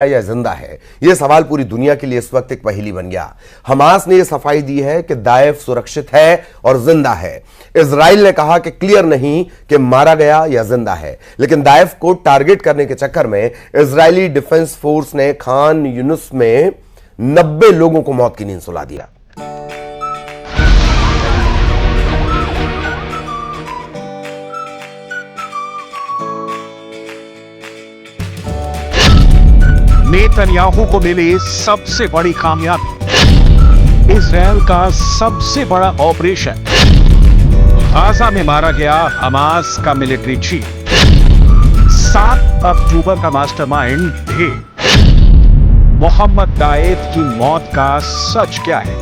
या जिंदा है? यह सवाल पूरी दुनिया के लिए इस वक्त एक पहेली बन गया। हमास ने यह सफाई दी है कि दाइफ सुरक्षित है और जिंदा है। इजराइल ने कहा कि क्लियर नहीं कि मारा गया या जिंदा है, लेकिन दाइफ को टारगेट करने के चक्कर में इजरायली डिफेंस फोर्स ने खान यूनिस में 90 लोगों को मौत की नींद सुला दिया। नेतन्याहू को मिली सबसे बड़ी कामयाबी, इजराइल का सबसे बड़ा ऑपरेशन। गाजा में मारा गया हमास का मिलिट्री चीफ। 7 अक्टूबर का मास्टरमाइंड ढेर। मोहम्मद दाइफ की मौत का सच क्या है?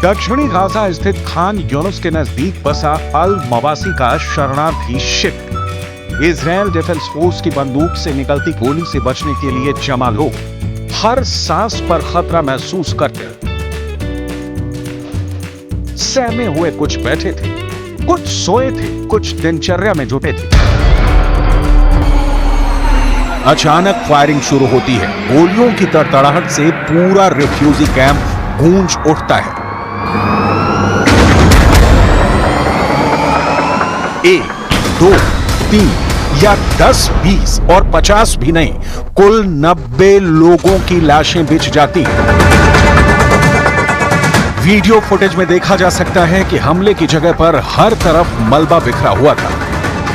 दक्षिणी गाजा स्थित खान यूनिस के नजदीक बसा अल मवासी का शरणार्थी शिविर। इजराइल डिफेंस फोर्स की बंदूक से निकलती गोली से बचने के लिए जमा लोग हर सांस पर खतरा महसूस करते। सहमे हुए कुछ बैठे थे, कुछ सोए थे, कुछ दिनचर्या में जुटे थे। अचानक फायरिंग शुरू होती है। गोलियों की तड़तड़ाहट से पूरा रिफ्यूजी कैंप गूंज उठता है। 1, 2, 3 या 10, 20 और 50 भी नहीं, कुल 90 लोगों की लाशें बिछ जाती हैं। वीडियो फुटेज में देखा जा सकता है कि हमले की जगह पर हर तरफ मलबा बिखरा हुआ था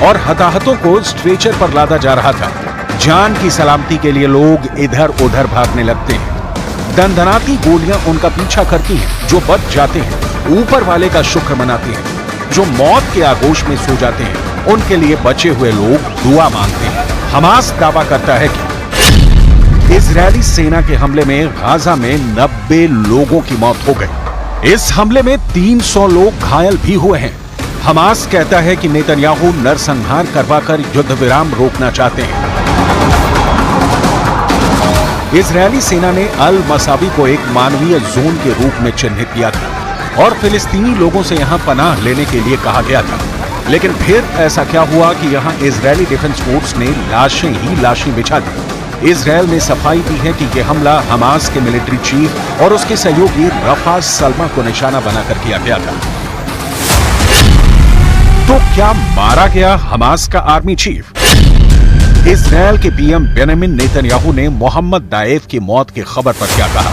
और हताहतों को स्ट्रेचर पर लादा जा रहा था। जान की सलामती के लिए लोग इधर उधर भागने लगते हैं। दंदनाती गोलियां उनका पीछा करती हैं। जो बच जाते हैं ऊपर वाले का शुक्र मनाते हैं। जो मौत के आगोश में सो जाते हैं उनके लिए बचे हुए लोग दुआ मांगते हैं। हमास दावा करता है कि इजरायली सेना के हमले में गाजा में 90 लोगों की मौत हो गई। इस हमले में 300 लोग घायल भी हुए हैं। हमास कहता है कि नेतन्याहू नरसंहार करवाकर युद्ध विराम रोकना चाहते हैं। इजरायली सेना ने अल मसावी को एक मानवीय जोन के रूप में चिन्हित किया था और फिलिस्तीनी लोगों से यहां पनाह लेने के लिए कहा गया था। लेकिन फिर ऐसा क्या हुआ कि यहां इजरायली डिफेंस फोर्स ने लाशें ही लाशें बिछा दी। इजरायल ने सफाई दी है कि यह हमला हमास के मिलिट्री चीफ और उसके सहयोगी रफा सलमा को निशाना बनाकर किया गया था। तो क्या मारा गया हमास का आर्मी चीफ? इजरायल के पीएम बेंजामिन नेतन्याहू ने मोहम्मद दाइफ की मौत की खबर पर क्या कहा?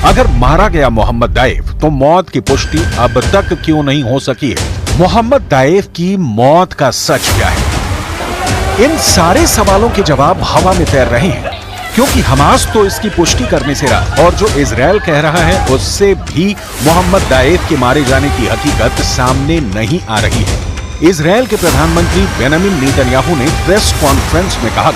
अगर मारा गया मोहम्मद दाइफ तो मौत की पुष्टि अब तक क्यों नहीं हो सकी है? मोहम्मद दाइफ की मौत का सच क्या है? इन सारे सवालों के जवाब हवा में तैर रहे हैं, क्योंकि हमास तो इसकी पुष्टि करने से रहा और जो इजरायल कह रहा है उससे भी मोहम्मद दाइफ के मारे जाने की हकीकत सामने नहीं आ रही है। इजरायल के प्रधानमंत्री बेंजामिन नेतन्याहू ने प्रेस कॉन्फ्रेंस में कहा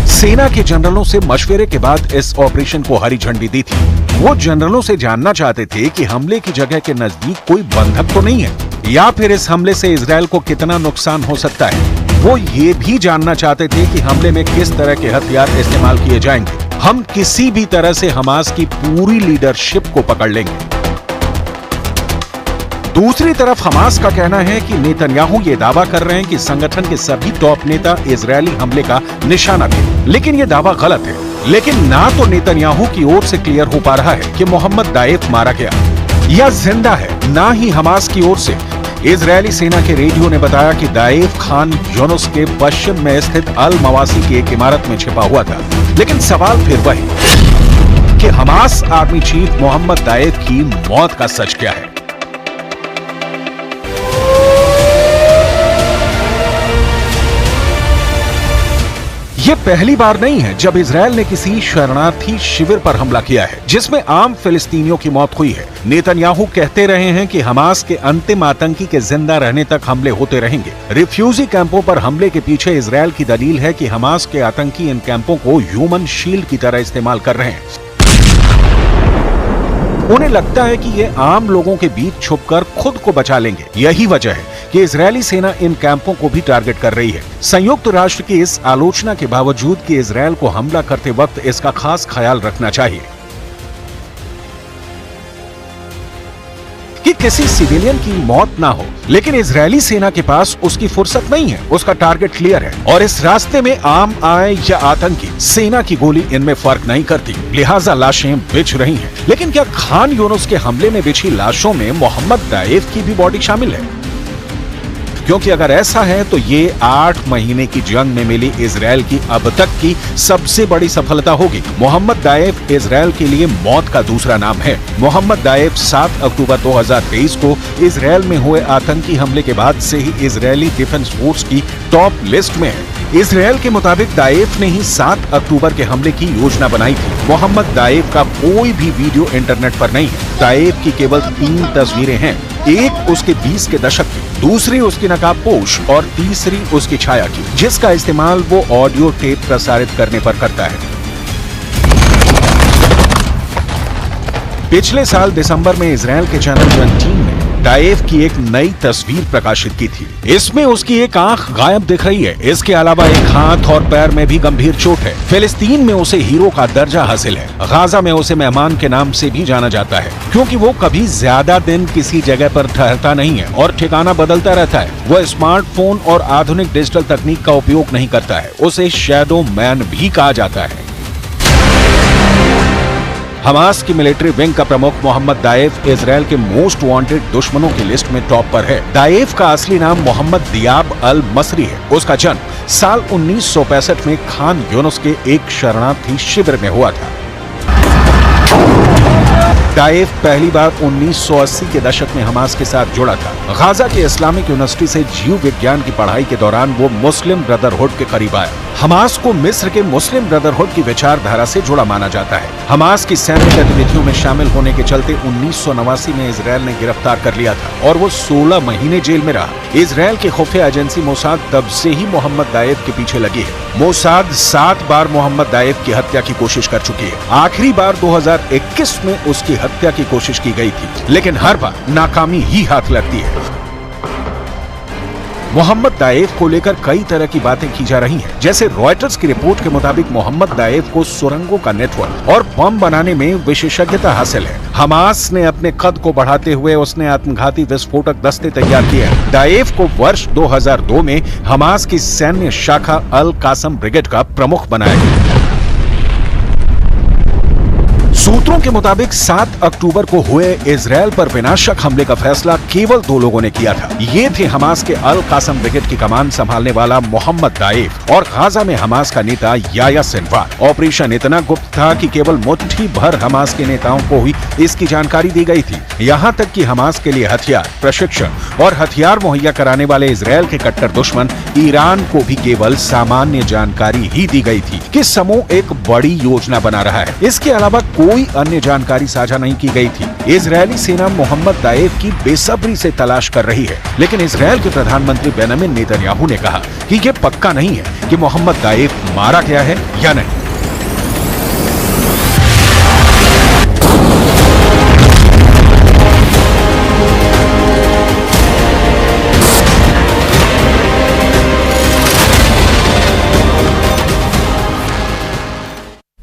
सेना के जनरलों से मशवरे के बाद इस ऑपरेशन को हरी झंडी दी थी। वो जनरलों से जानना चाहते थे कि हमले की जगह के नजदीक कोई बंधक तो नहीं है, या फिर इस हमले से इजरायल को कितना नुकसान हो सकता है। वो ये भी जानना चाहते थे कि हमले में किस तरह के हथियार इस्तेमाल किए जाएंगे। हम किसी भी तरह से हमास की पूरी लीडरशिप को पकड़ लेंगे। दूसरी तरफ हमास का कहना है कि नेतन्याहू ये दावा कर रहे हैं कि संगठन के सभी टॉप नेता इजरायली हमले का निशाना थे, लेकिन ये दावा गलत है। लेकिन ना तो नेतन्याहू की ओर से क्लियर हो पा रहा है कि मोहम्मद दाइफ मारा गया या जिंदा है, ना ही हमास की ओर से। इजरायली सेना के रेडियो ने बताया कि दाइफ खान यूनिस के पश्चिम में स्थित अल मवासी की एक इमारत में छिपा हुआ था। लेकिन सवाल फिर वही कि हमास आर्मी चीफ मोहम्मद दाइफ की मौत का सच क्या है? ये पहली बार नहीं है जब इजरायल ने किसी शरणार्थी शिविर पर हमला किया है जिसमें आम फिलिस्तीनियों की मौत हुई है। नेतन्याहू कहते रहे हैं कि हमास के अंतिम आतंकी के जिंदा रहने तक हमले होते रहेंगे। रिफ्यूजी कैंपों पर हमले के पीछे इजरायल की दलील है कि हमास के आतंकी इन कैंपों को ह्यूमन शील्ड की तरह इस्तेमाल कर रहे हैं। उन्हें लगता है कि ये आम लोगों के बीच छुपकर खुद को बचा लेंगे। यही वजह है कि इजरायली सेना इन कैंपों को भी टारगेट कर रही है। संयुक्त राष्ट्र की इस आलोचना के बावजूद कि इजरायल को हमला करते वक्त इसका खास ख्याल रखना चाहिए। कि किसी सिविलियन की मौत ना हो, लेकिन इजरायली सेना के पास उसकी फुर्सत नहीं है। उसका टारगेट क्लियर है और इस रास्ते में आम आए या आतंकी, सेना की गोली इनमें फर्क नहीं करती, लिहाजा लाशें बिछ रही हैं। लेकिन क्या खान यूनुस के हमले में बिछी लाशों में मोहम्मद दाएफ की भी बॉडी शामिल है? क्योंकि अगर ऐसा है तो ये 8 महीने की जंग में मिली इजरायल की अब तक की सबसे बड़ी सफलता होगी। मोहम्मद दाएफ इजरायल के लिए मौत का दूसरा नाम है। मोहम्मद दाएफ 7 अक्टूबर 2023 को इजरायल में हुए आतंकी हमले के बाद से ही इजरायली डिफेंस फोर्स की टॉप लिस्ट में है। इजरायल के मुताबिक दाएफ ने ही 7 अक्टूबर के हमले की योजना बनाई थी। मोहम्मद दाएफ का कोई भी वीडियो इंटरनेट पर नहीं है। दाएफ की केवल 3 तस्वीरें हैं, एक उसके 20 के दशक की, दूसरी उसकी नकाबपोश और तीसरी उसकी छाया की, जिसका इस्तेमाल वो ऑडियो टेप प्रसारित करने पर करता है। पिछले साल दिसंबर में इजरायल के चैनल 17 ने दाएफ की एक नई तस्वीर प्रकाशित की थी। इसमें उसकी एक आंख गायब दिख रही है। इसके अलावा एक हाथ और पैर में भी गंभीर चोट है। फिलिस्तीन में उसे हीरो का दर्जा हासिल है। गाजा में उसे मेहमान के नाम से भी जाना जाता है, क्योंकि वो कभी ज्यादा दिन किसी जगह पर ठहरता नहीं है और ठिकाना बदलता रहता है। वह स्मार्टफोन और आधुनिक डिजिटल तकनीक का उपयोग नहीं करता है। उसे शैडो मैन भी कहा जाता है। हमास की मिलिट्री विंग का प्रमुख मोहम्मद दाएफ इजरायल के मोस्ट वांटेड दुश्मनों की लिस्ट में टॉप पर है। दाएफ का असली नाम मोहम्मद दियाब अल मसरी है। उसका जन्म साल 1965 में खान यूनुस के एक शरणार्थी शिविर में हुआ था। दाएफ पहली बार 1980 के दशक में हमास के साथ जुड़ा था। गाजा के इस्लामिक यूनिवर्सिटी से जीव विज्ञान की पढ़ाई के दौरान वो मुस्लिम ब्रदरहुड के करीब आया। हमास को मिस्र के मुस्लिम ब्रदरहुड की विचारधारा से जुड़ा माना जाता है। हमास की सैन्य गतिविधियों में शामिल होने के चलते 1989 में इजरायल ने गिरफ्तार कर लिया था और वो 16 महीने जेल में रहा। इजरायल की खुफिया एजेंसी मोसाद तब से ही मोहम्मद दाएफ के पीछे लगी है। मोसाद 7 बार मोहम्मद दाएफ की हत्या की कोशिश कर चुकी है। आखिरी बार 2021 में उसकी हत्या की कोशिश की गई थी, लेकिन हर बार नाकामी ही हाथ लगती है। मोहम्मद दाएफ को लेकर कई तरह की बातें की जा रही हैं। जैसे रॉयटर्स की रिपोर्ट के मुताबिक मोहम्मद दाएफ को सुरंगों का नेटवर्क और बम बनाने में विशेषज्ञता हासिल है। हमास ने अपने कद को बढ़ाते हुए उसने आत्मघाती विस्फोटक दस्ते तैयार किए हैं। दाएफ को वर्ष 2002 में हमास की सैन्य शाखा अल कासम ब्रिगेड का प्रमुख बनाया गया। सूत्रों के मुताबिक 7 अक्टूबर को हुए इजरायल पर विनाशक हमले का फैसला केवल 2 लोगों ने किया था। ये थे हमास के अल कासम ब्रिगेड की कमान संभालने वाला मोहम्मद दाएफ और गाजा में हमास का नेता याया सिनवार। ऑपरेशन इतना गुप्त था कि केवल मुट्ठी भर हमास के नेताओं को ही इसकी जानकारी दी गई थी। यहाँ तक कि हमास के लिए हथियार, प्रशिक्षण और हथियार मुहैया कराने वाले इजरायल के कट्टर दुश्मन ईरान को भी केवल सामान्य जानकारी ही दी गई थी कि समूह एक बड़ी योजना बना रहा है। इसके अलावा कोई अन्य जानकारी साझा नहीं की गई थी। इजरायली सेना मोहम्मद दाएफ की बेसब्री से तलाश कर रही है, लेकिन इजरायल के प्रधानमंत्री बेंजामिन नेतन्याहू ने कहा कि यह पक्का नहीं है कि मोहम्मद दाएफ मारा गया है या नहीं।